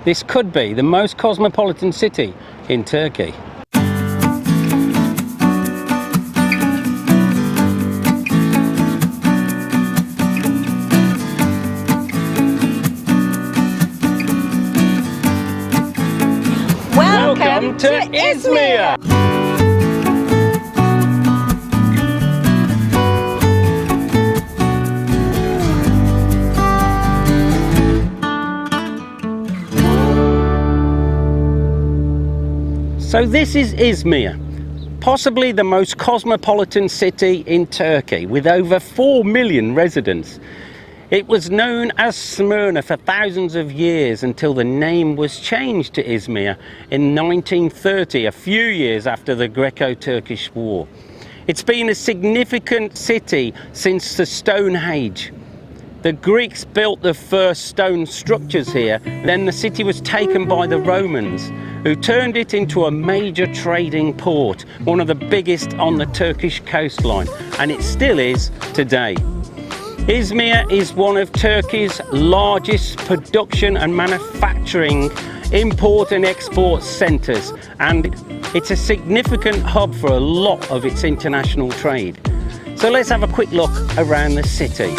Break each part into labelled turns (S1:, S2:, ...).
S1: this could be the most cosmopolitan city in Turkey. Welcome to Izmir! So this is Izmir, possibly the most cosmopolitan city in Turkey, with over 4 million residents. It was known as Smyrna for thousands of years until the name was changed to Izmir in 1930, a few years after the Greco-Turkish War. It's been a significant city since the Stone Age. The Greeks built the first stone structures here, then the city was taken by the Romans, who turned it into a major trading port, one of the biggest on the Turkish coastline, and it still is today. Izmir is one of Turkey's largest production and manufacturing import and export centres, and it's a significant hub for a lot of its international trade. So let's have a quick look around the city.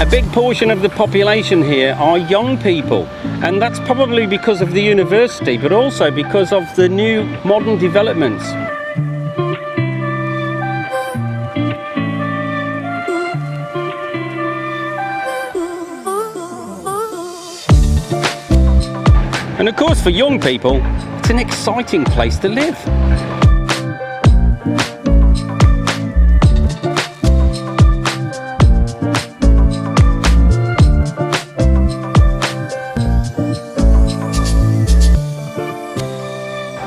S1: A big portion of the population here are young people, and that's probably because of the university, but also because of the new modern developments. And of course, for young people, it's an exciting place to live.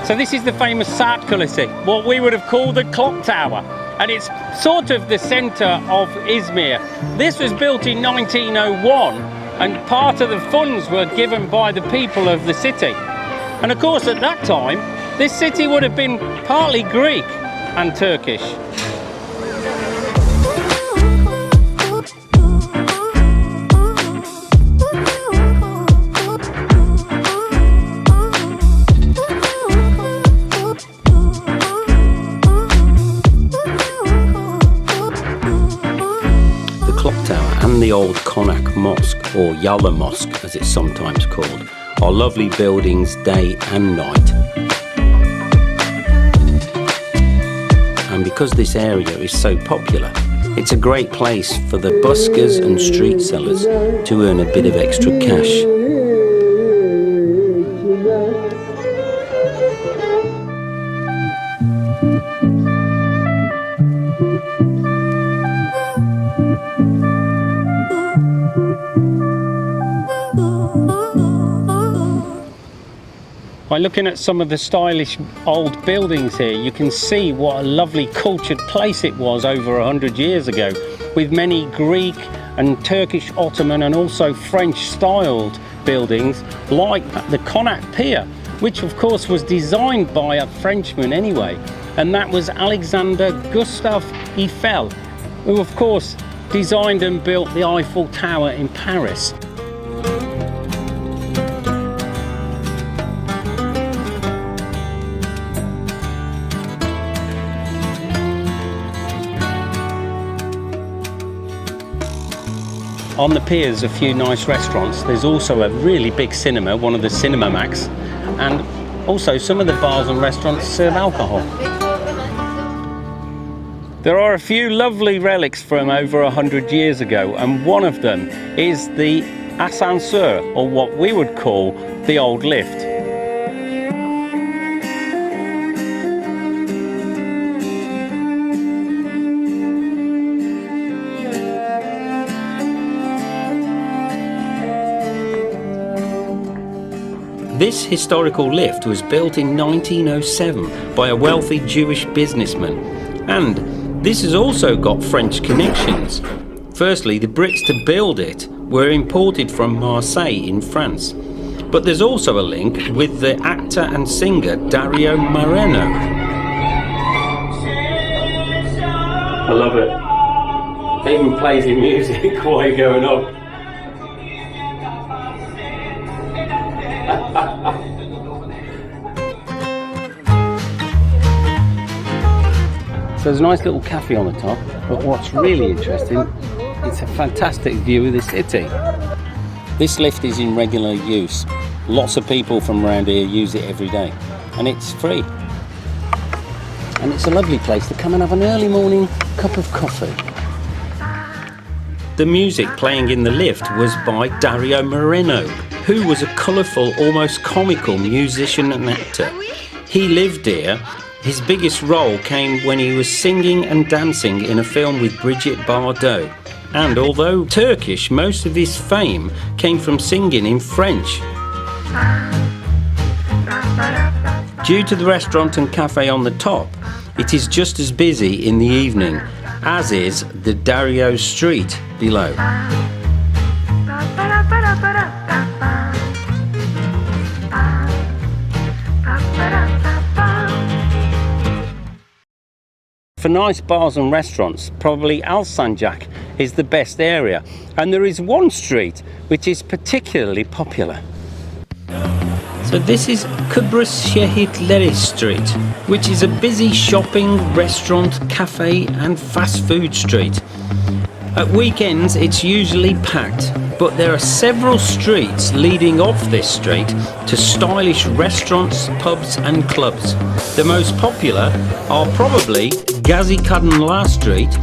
S1: So this is the famous Saat Kulesi, what we would have called the clock tower, and it's sort of the centre of Izmir. This was built in 1901, and part of the funds were given by the people of the city. And of course at that time, this city would have been partly Greek and Turkish. And the old Konak Mosque, or Yala Mosque as it's sometimes called, are lovely buildings day and night. And because this area is so popular, it's a great place for the buskers and street sellers to earn a bit of extra cash. By looking at some of the stylish old buildings here, you can see what a lovely cultured place it was over 100 years ago, with many Greek and Turkish Ottoman and also French styled buildings like the Konak Pier, which of course was designed by a Frenchman anyway, and that was Alexander Gustave Eiffel, who of course designed and built the Eiffel Tower in Paris. On the pier there's a few nice restaurants. There's also a really big cinema, one of the Cinema Max, and also some of the bars and restaurants serve alcohol. There are a few lovely relics from over 100 years ago, and one of them is the ascenseur, or what we would call the old lift. This historical lift was built in 1907 by a wealthy Jewish businessman, and this has also got French connections. Firstly, the bricks to build it were imported from Marseille in France, But there's also a link with the actor and singer Dario Moreno. I love it. It even plays in music while you're going up. So there's a nice little cafe on the top, but what's really interesting, it's a fantastic view of the city. This lift is in regular use. Lots of people from around here use it every day, and it's free. And it's a lovely place to come and have an early morning cup of coffee. The music playing in the lift was by Dario Moreno, who was a colourful, almost comical musician and actor. He lived here. His biggest role came when he was singing and dancing in a film with Brigitte Bardot. And although Turkish, most of his fame came from singing in French. Due to the restaurant and cafe on the top, it is just as busy in the evening, as is the Dario Street below. For nice bars and restaurants, probably Alsancak is the best area, and there is one street which is particularly popular. So this is Kıbrıs Şehitleri Street, which is a busy shopping, restaurant, cafe and fast food street. At weekends it's usually packed, but there are several streets leading off this street to stylish restaurants, pubs and clubs. The most popular are probably Gazi Kadınlar Street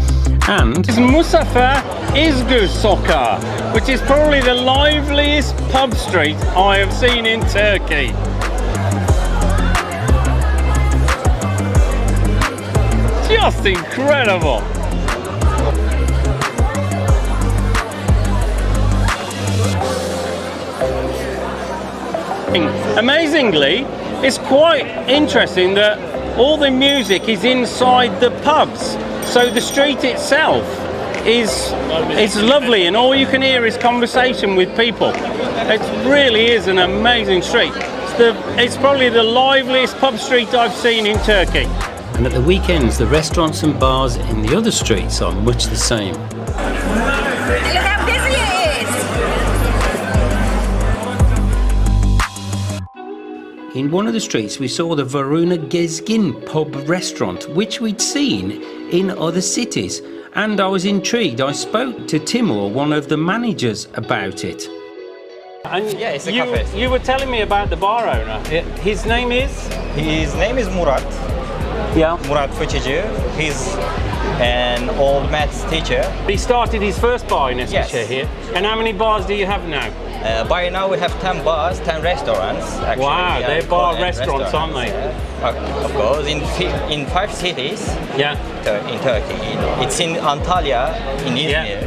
S1: and Musafa İzgür Sokağı, which is probably the liveliest pub street I have seen in Turkey. Just incredible. Amazingly, it's quite interesting that all the music is inside the pubs, so the street itself is lovely, and all you can hear is conversation with people. It really is an amazing street. It's probably the liveliest pub street I've seen in Turkey. And at the weekends, the restaurants and bars in the other streets are much the same. In one of the streets we saw the Varuna Gezgin pub restaurant, which we'd seen in other cities, and I was intrigued. I spoke to Timur, one of the managers, about it. And
S2: yeah, it's a cafe.
S1: You were telling me about the bar owner. His name is?
S2: His name is Murat.
S1: Yeah.
S2: Murat Fıçıcı. He's an old maths teacher.
S1: He started his first bar in Izmir
S2: Yes.
S1: here. And how many bars do you have now?
S2: By now we have 10 bars, 10 restaurants. Actually.
S1: Wow, they're bar
S2: called
S1: restaurants, aren't they?
S2: Yeah. Of course, in 5 cities.
S1: Yeah.
S2: In Turkey. It's in Antalya, in Izmir,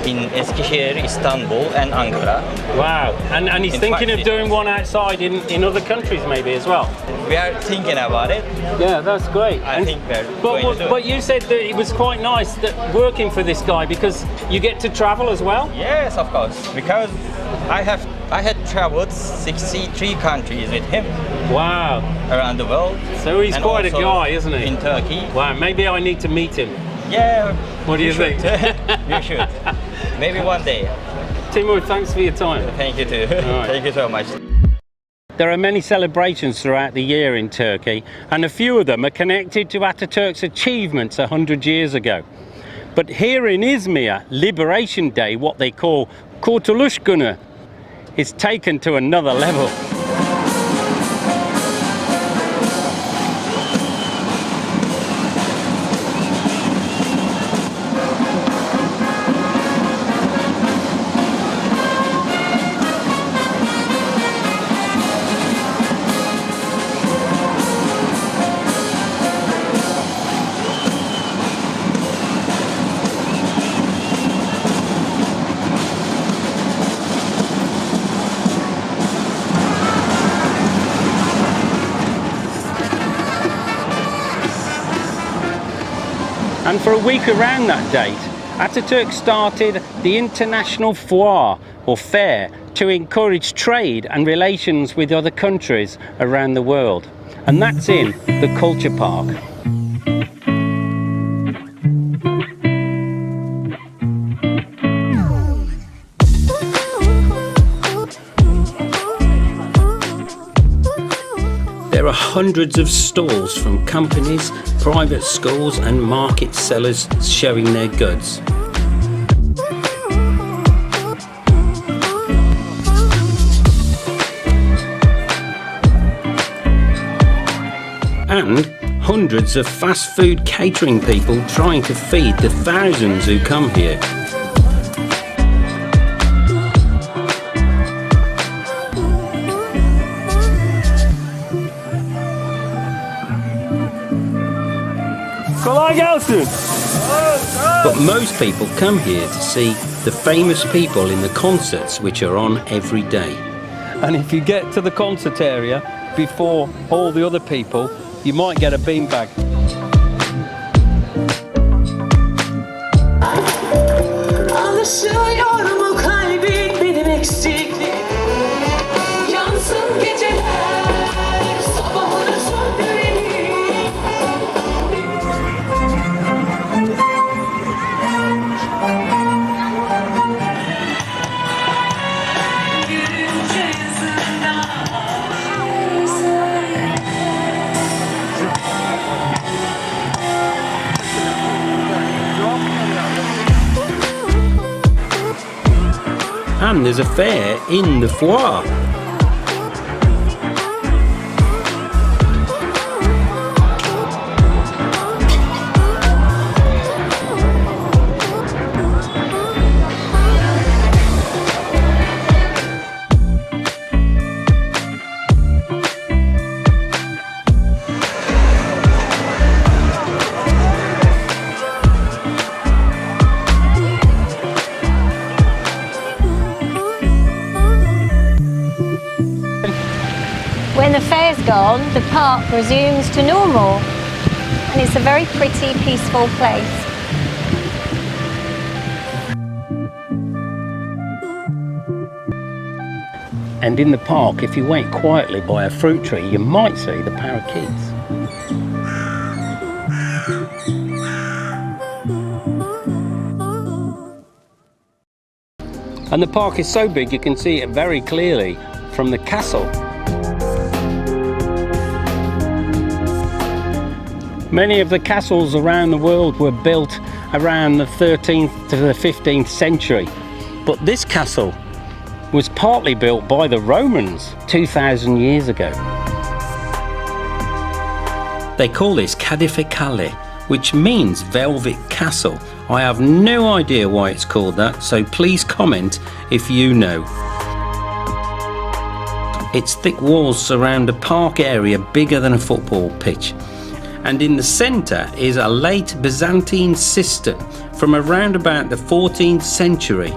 S2: in Eskişehir, Istanbul, and Ankara.
S1: Wow, and he's
S2: In
S1: thinking
S2: 5
S1: of doing one outside in other countries maybe as well.
S2: We are thinking about it.
S1: Yeah, that's great.
S2: I think we're going to do it.
S1: But you said that it was quite nice that working for this guy because you get to travel as well?
S2: Yes, of course, because I had traveled 63 countries with him.
S1: Wow.
S2: Around the world.
S1: So he's
S2: and
S1: quite a
S2: also
S1: guy, isn't he?
S2: In Turkey.
S1: Wow, maybe I need to meet him.
S2: Yeah.
S1: What do you think?
S2: You should. Maybe one day.
S1: Timur, thanks for your time.
S2: Thank you too.
S1: Right.
S2: Thank you so much.
S1: There are many celebrations throughout the year in Turkey, and a few of them are connected to Ataturk's achievements 100 years ago. But here in Izmir, Liberation Day, what they call Kurtuluş Günü, is taken to another level. And for a week around that date, Ataturk started the International Foire, or Fair, to encourage trade and relations with other countries around the world. And that's in the Culture Park. There are hundreds of stalls from companies, private schools and market sellers showing their goods. And hundreds of fast food catering people trying to feed the thousands who come here. But most people come here to see the famous people in the concerts which are on every day. And if you get to the concert area before all the other people, you might get a beanbag. And there's a fair in the foire.
S3: When the fair's gone, the park resumes to normal, and it's a very pretty, peaceful place.
S1: And in the park, if you wait quietly by a fruit tree, you might see the parakeets. And the park is so big you can see it very clearly from the castle. Many of the castles around the world were built around the 13th to the 15th century, but this castle was partly built by the Romans 2,000 years ago. They call this Cadificale, which means velvet castle. I have no idea why it's called that, so please comment if you know. Its thick walls surround a park area bigger than a football pitch. And in the centre is a late Byzantine cistern from around about the 14th century.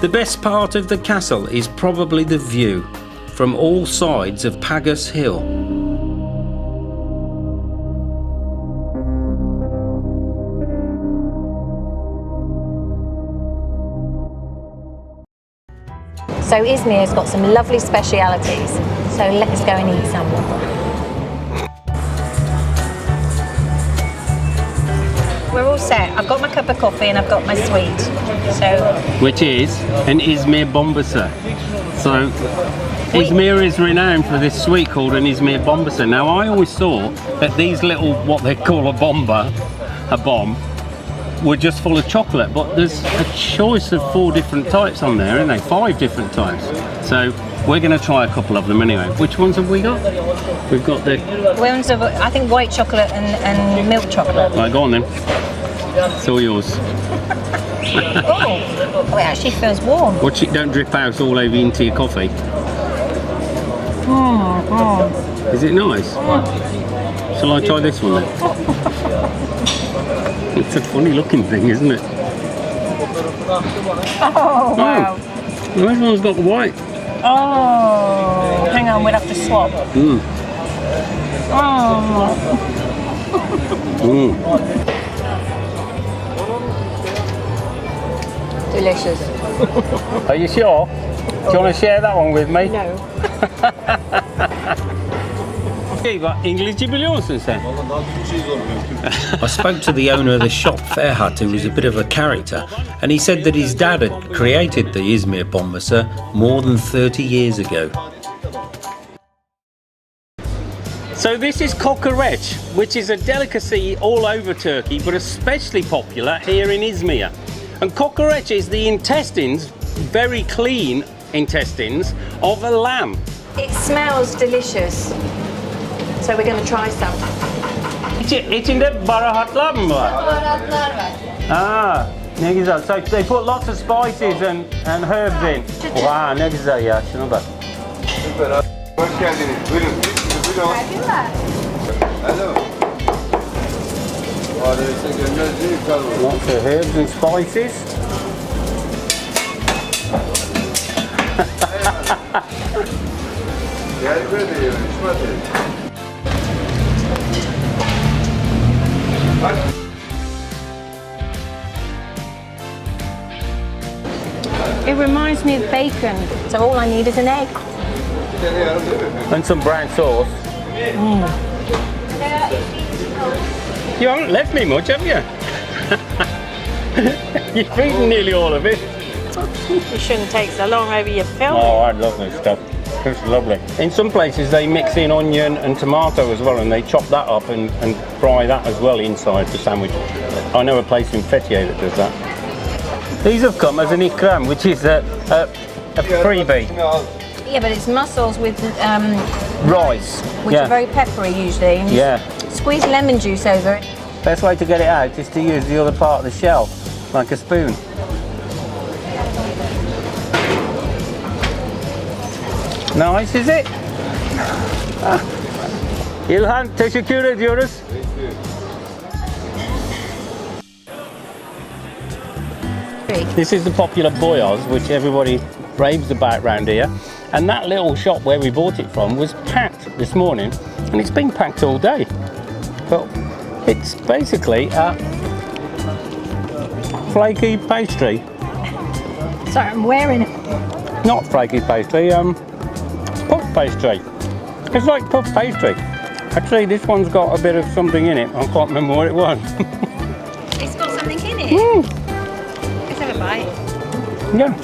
S1: The best part of the castle is probably the view from all sides of Pagus Hill.
S3: So Izmir's got some lovely specialities, so let's go and eat some. We're all set. I've got my cup of coffee and I've got my sweet. So,
S1: Which is an Izmir bombasa. So Izmir is renowned for this sweet called an Izmir bombasa. Now I always thought that these little, what they call a bomb, were just full of chocolate, but there's a choice of 4 different types on there, isn't there? 5 different types. So we're going to try a couple of them anyway. Which ones have we got? We've got the...
S3: ones of, I think, white chocolate and milk chocolate.
S1: Right, go on then. It's all yours.
S3: Oh, it actually feels warm.
S1: Watch it don't drip out all over into your coffee. Is it nice? Shall I try this one then? It's a funny looking thing, isn't it?
S3: Oh, wow.
S1: Oh, this one's got white.
S3: Oh, hang on, we'll have to swap.
S1: Mm.
S3: Oh. Delicious.
S1: Are you sure? Do you want to share that one with me?
S3: No.
S1: Bak İngilizce biliyor musun sen?
S4: I spoke to the owner of the shop, Ferhat, who was a bit of a character, and he said that his dad had created the Izmir bombasa more than 30 years ago.
S1: So this is kokoreç, which is a delicacy all over Turkey, but especially popular here in Izmir. And kokoreç is the intestines, very clean intestines, of a lamb.
S3: It smells delicious. So we're going to try some.
S1: İçinde baharatlar mı var?
S3: Baharatlar var.
S1: Ah, ne güzel. So they put lots of spices and herbs in. Wow, ne güzel ya. Şuna bak.
S5: Süper abi. Hoş geldiniz. Buyurun. Buyurun. Hello. Adrese gelmez değil mi?
S1: Lots of herbs and spices.
S5: Gel böyle yiyelim. İsmail.
S3: It reminds me of bacon. So all I need is an egg.
S1: And some brown sauce. You haven't left me much, have you? You've eaten nearly all of it.
S6: You shouldn't take so long over your film.
S1: Oh, I love this stuff. It's lovely. In some places they mix in onion and tomato as well, and they chop that up and fry that as well inside the sandwich. I know a place in Fethiye that does that. These have come as an ikram, which is a freebie.
S3: Yeah, but it's mussels with
S1: Rice.
S3: which are very peppery usually. And you
S1: Yeah.
S3: squeeze lemon juice over it.
S1: Best way to get it out is to use the other part of the shell, like a spoon. Nice, is it? İlhan, teşekkür ediyoruz. This is the popular boyaz, which everybody raves about round here. And that little shop where we bought it from was packed this morning, and it's been packed all day. But it's basically a flaky pastry.
S3: Sorry, I'm wearing it.
S1: Not flaky pastry, puff pastry. It's like puff pastry. Actually, this one's got a bit of something in it. I can't remember what it was.
S3: It's got something in it. Let's have a bite.
S1: Yeah.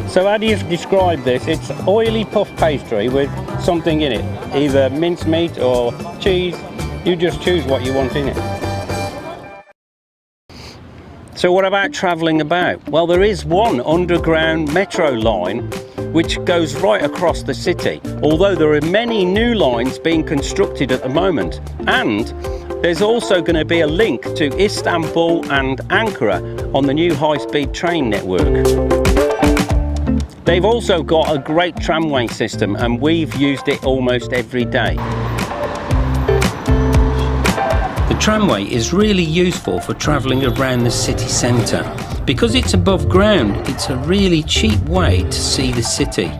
S1: So how do you describe this? It's oily puff pastry with something in it, either mincemeat or cheese. You just choose what you want in it. So what about travelling about? Well, there is one underground metro line which goes right across the city, although there are many new lines being constructed at the moment. And there's also going to be a link to Istanbul and Ankara on the new high-speed train network. They've also got a great tramway system, and we've used it almost every day.
S4: The tramway is really useful for travelling around the city centre. Because it's above ground, it's a really cheap way to see the city.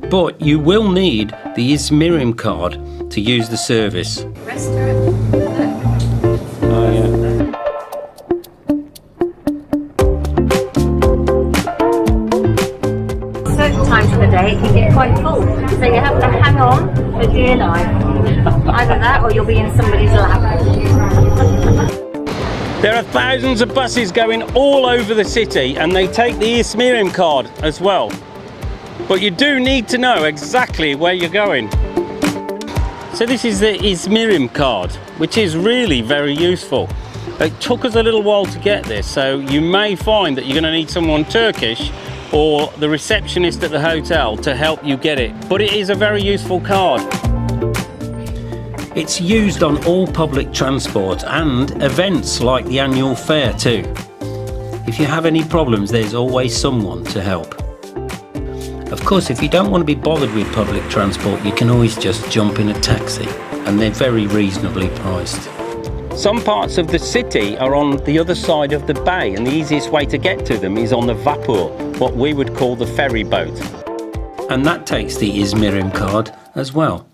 S4: But you will need the Izmirim card to use the service.
S1: Oh yeah.
S3: Certain times of the day it can get quite full, so you have to hang on for dear life. Either that or you'll be in somebody's lap.
S1: There are thousands of buses going all over the city, and they take the Izmirim card as well. But you do need to know exactly where you're going. So this is the Izmirim card, which is really very useful. It took us a little while to get this, so you may find that you're going to need someone Turkish or the receptionist at the hotel to help you get it. But it is a very useful card.
S4: It's used on all public transport and events like the annual fair too. If you have any problems, there's always someone to help. Of course, if you don't want to be bothered with public transport, you can always just jump in a taxi, and they're very reasonably priced.
S1: Some parts of the city are on the other side of the bay, and the easiest way to get to them is on the vapor, what we would call the ferry boat.
S4: And that takes the Izmir card as well.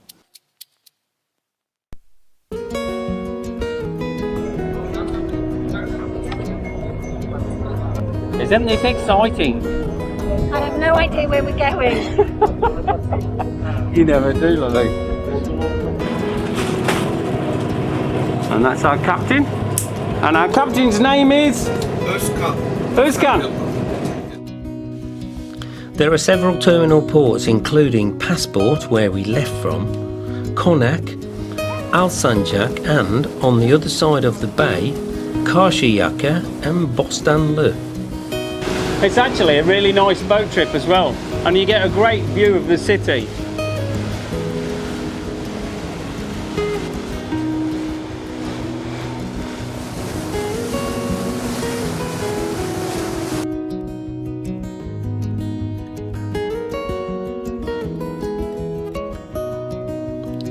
S1: Isn't this exciting?
S3: I have no idea where we're going.
S1: You never do, Lily. And that's our captain. And our captain's name is? Özkan.
S4: There are several terminal ports including Passport, where we left from, Konak, Alsancak, and on the other side of the bay, Karşıyaka and Bostanlı.
S1: It's actually a really nice boat trip as well, and you get a great view of the city.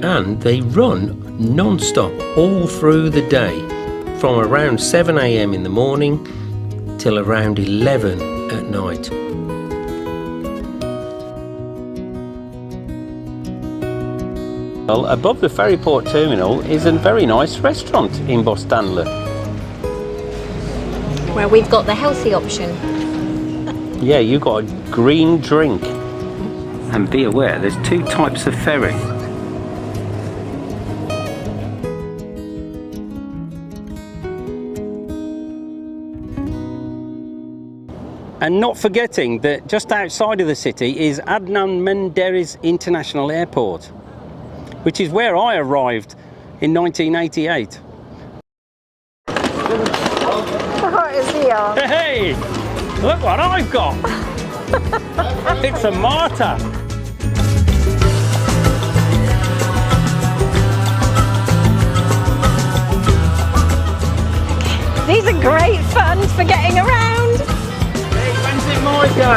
S4: And they run non-stop all through the day, from around 7 AM in the morning till around 11 at night.
S1: Well, above the ferryport terminal is a very nice restaurant in Bostanlı.
S7: Where we've got the healthy option.
S1: Yeah, you got a green drink. And be aware, there's two types of ferry. And not forgetting that just outside of the city is Adnan Menderes International Airport, which is where I arrived in 1988.
S6: What is here?
S1: Hey, look what I've got! It's a martyr.
S6: These are great fun for getting around.
S1: When's it my go?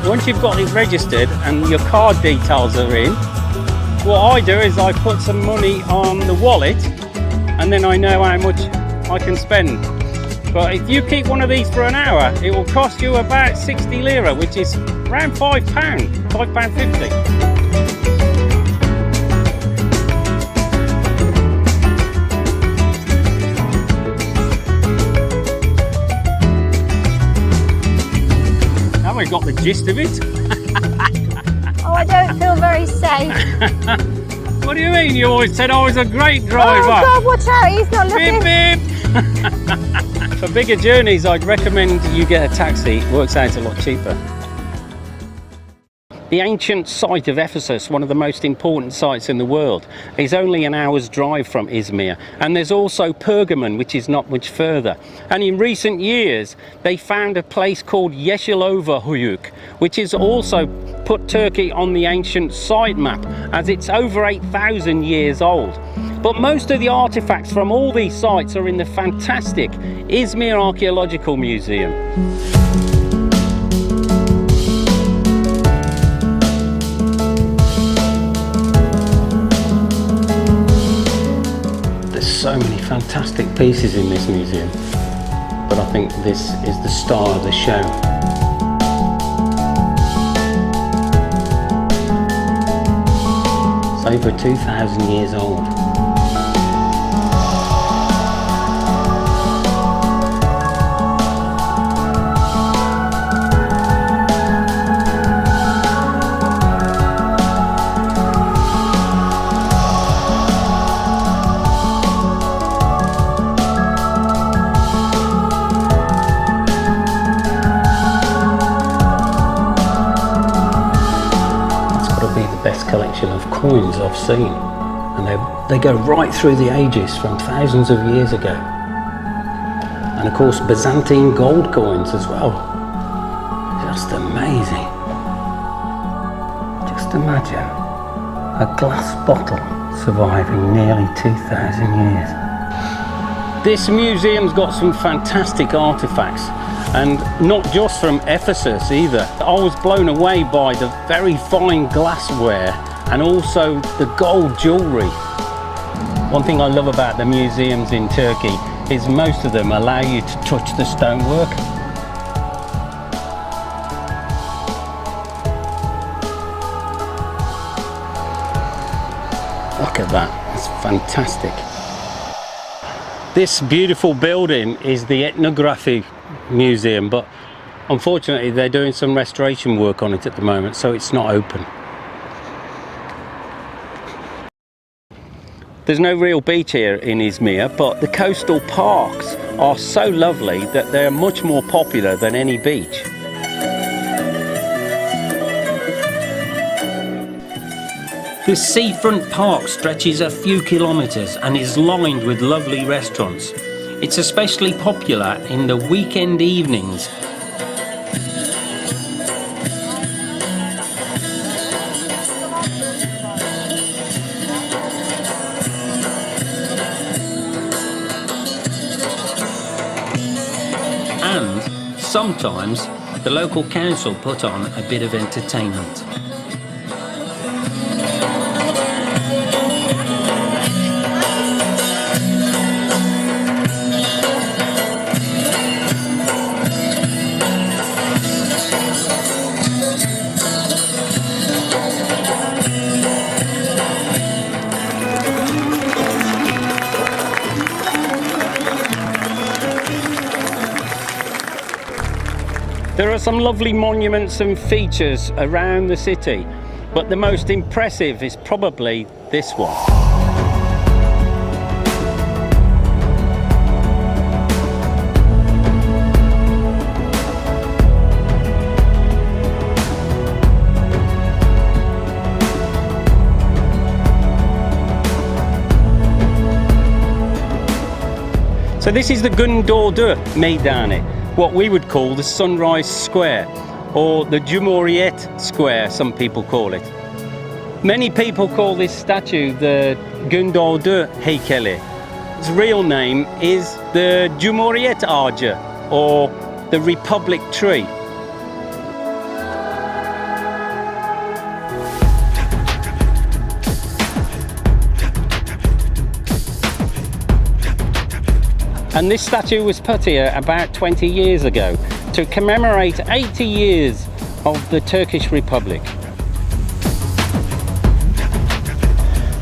S1: Once you've got it registered and your card details are in, what I do is I put some money on the wallet and then I know how much I can spend. But if you keep one of these for an hour, it will cost you about 60 lira, which is around £5, £5.50. We've got the gist of it.
S6: Oh, I don't feel very safe.
S1: What do you mean? You always said I was a great driver.
S6: Oh God, watch out, he's not looking.
S1: Beep, beep. For bigger journeys, I'd recommend you get a taxi. It works out a lot cheaper. The ancient site of Ephesus, one of the most important sites in the world, is only an hour's drive from Izmir. And there's also Pergamon, which is not much further. And in recent years, they found a place called Yeşilovahuyuk, which has also put Turkey on the ancient site map, as it's over 8,000 years old. But most of the artifacts from all these sites are in the fantastic Izmir Archaeological Museum. So many fantastic pieces in this museum, but I think this is the star of the show. It's over 2,000 years old. Best collection of coins I've seen, and they go right through the ages from thousands of years ago, and of course Byzantine gold coins as well. Just amazing. Just imagine a glass bottle surviving nearly 2,000 years. This museum's got some fantastic artifacts, and not just from Ephesus either. I was blown away by the very fine glassware and also the gold jewellery. One thing I love about the museums in Turkey is most of them allow you to touch the stonework. Look at that, it's fantastic. This beautiful building is the Ethnography Museum, but unfortunately they're doing some restoration work on it at the moment, so it's not open. There's no real beach here in Izmir, but the coastal parks are so lovely that they're much more popular than any beach.
S4: This seafront park stretches a few kilometres and is lined with lovely restaurants. It's especially popular in the weekend evenings. And sometimes the local council put on a bit of entertainment.
S1: There are some lovely monuments and features around the city, but the most impressive is probably this one. So this is the Gündoğdu Meydanı, what we would call the Sunrise Square, or the Cumhuriyet Square, some people call it. Many people call this statue the Gündoğdu heykeli. Its real name is the Cumhuriyet Ağacı, or the Republic Tree. And this statue was put here about 20 years ago to commemorate 80 years of the Turkish Republic.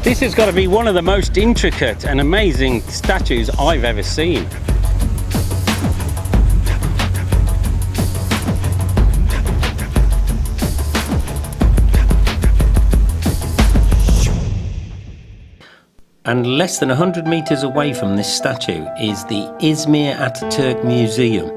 S1: This has got to be one of the most intricate and amazing statues I've ever seen.
S4: And less than 100 metres away from this statue is the Izmir Atatürk Museum.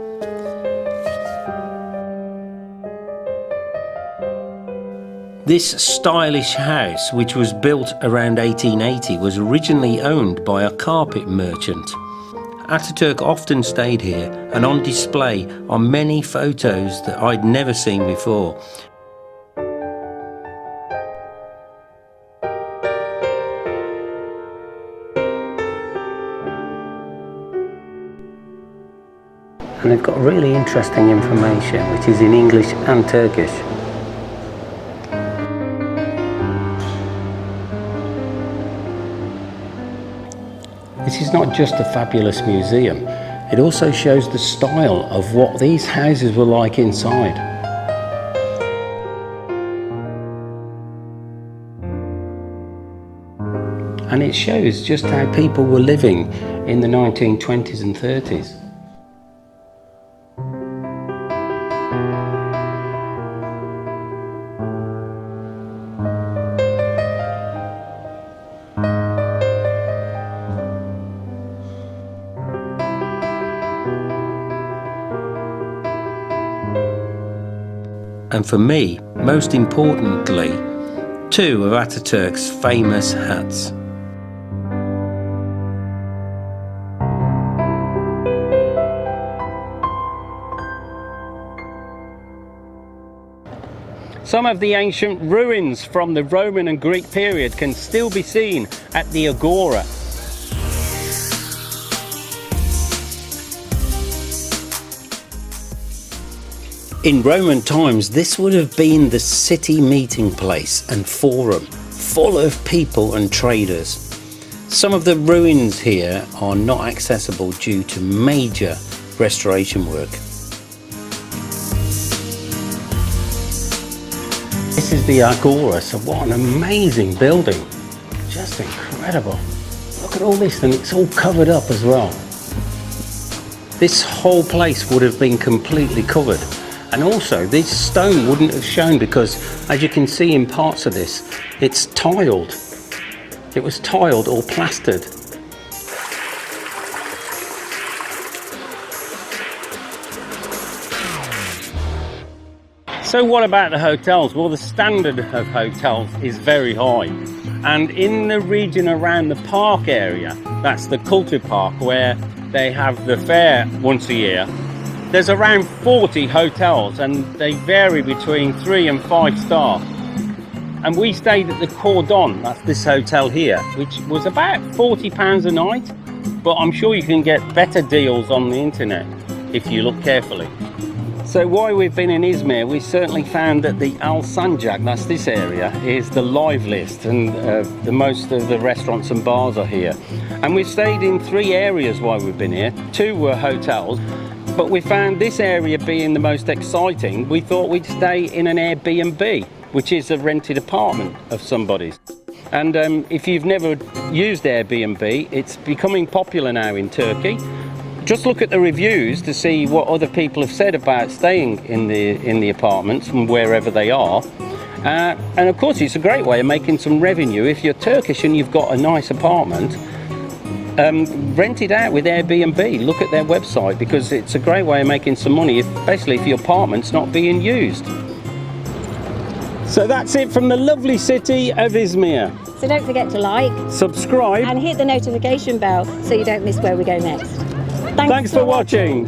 S4: This stylish house, which was built around 1880, was originally owned by a carpet merchant. Atatürk often stayed here, and on display are many photos that I'd never seen before.
S1: And they've got really interesting information, which is in English and Turkish. This is not just a fabulous museum, it also shows the style of what these houses were like inside. And it shows just how people were living in the 1920s and 30s.
S4: And for me, most importantly, two of Atatürk's famous hats.
S1: Some of the ancient ruins from the Roman and Greek period can still be seen at the Agora.
S4: In Roman times, this would have been the city meeting place and forum, full of people and traders. Some of the ruins here are not accessible due to major restoration work.
S1: This is the Agora, so what an amazing building. Just incredible. Look at all this, and it's all covered up as well. This whole place would have been completely covered. And also, this stone wouldn't have shown because, as you can see in parts of this, it's tiled. It was tiled or plastered. So what about the hotels? Well, the standard of hotels is very high. And in the region around the park area, that's the Culture Park, where they have the fair once a year, there's around 40 hotels, and they vary between 3 and 5 star. And we stayed at the Cordon, that's this hotel here, which was about £40 a night, but I'm sure you can get better deals on the internet if you look carefully. So while we've been in Izmir, we certainly found that the Al Sanjak, that's this area, is the liveliest, and the most of the restaurants and bars are here. And we've stayed in 3 areas while we've been here. 2 were hotels, but we found this area being the most exciting. We thought we'd stay in an Airbnb, which is a rented apartment of somebody's. And if you've never used Airbnb, it's becoming popular now in Turkey. Just look at the reviews to see what other people have said about staying in the apartments from wherever they are. And of course, it's a great way of making some revenue. If you're Turkish and you've got a nice apartment, rent it out with Airbnb. Look at their website, because it's a great way of making some money, especially if your apartment's not being used. So that's it from the lovely city of Izmir.
S6: So don't forget to like,
S1: Subscribe.
S6: and hit the notification bell so you don't miss where we go next.
S1: Thanks for watching.